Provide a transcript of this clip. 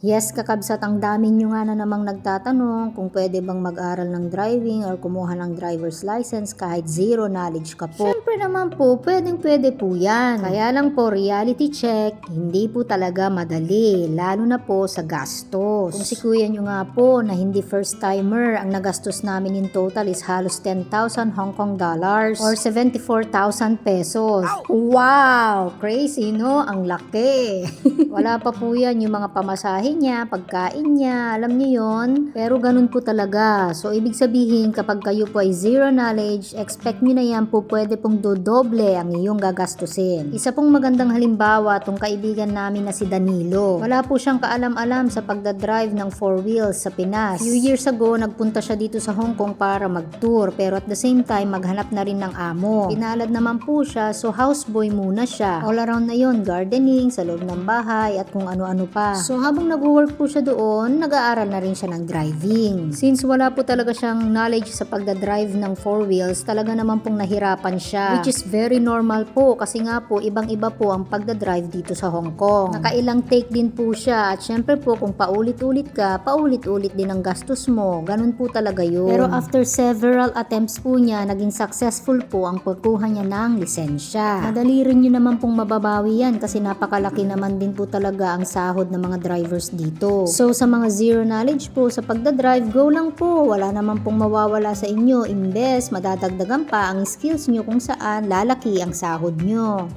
Yes, kakabsat, ang dami nyo nga na namang nagtatanong kung pwede bang mag-aral ng driving or kumuha ng driver's license kahit zero knowledge ka po. Syempre naman po, pwede po yan. Kaya lang po, reality check, hindi po talaga madali, lalo na po sa gastos. Kung si kuya nyo nga po na hindi first timer, ang nagastos namin in total is halos 10,000 Hong Kong dollars or 74,000 pesos. Wow! Crazy, no? Ang laki. Wala pa po yan yung mga pamasahe niya, pagkain niya, alam niyo yon. Pero ganun po talaga. So, ibig sabihin, kapag kayo po ay zero knowledge, expect niyo na yan po pwede pong dodoble ang iyong gagastusin. Isa pong magandang halimbawa, tong kaibigan namin na si Danilo. Wala po siyang kaalam-alam sa pagdadrive ng 4 wheels sa Pinas. Few years ago, nagpunta siya dito sa Hong Kong para mag-tour, pero at the same time, maghanap na rin ng amo. Pinalad naman po siya, so houseboy muna siya. All around na yon, gardening, sa loob ng bahay, at kung ano-ano pa. So, habang nag-work po siya doon, nag-aaral na rin siya ng driving. Since wala po talaga siyang knowledge sa pagdadrive ng 4 wheels, talaga naman pong nahirapan siya. Which is very normal po, kasi nga po, ibang-iba po ang pagdadrive dito sa Hong Kong. Nakailang take din po siya, at syempre po, kung paulit-ulit ka, paulit-ulit din ang gastos mo. Ganun po talaga yun. Pero after several attempts po niya, naging successful po ang pagkuha niya ng lisensya. Madali rin yun naman pong mababawi yan, kasi napakalaki naman din po talaga ang sahod ng mga drivers dito. So sa mga zero knowledge po sa pagdadrive, go lang po. Wala naman pong mawawala sa inyo. Imbes, madadagdagan pa ang skills nyo kung saan lalaki ang sahod nyo.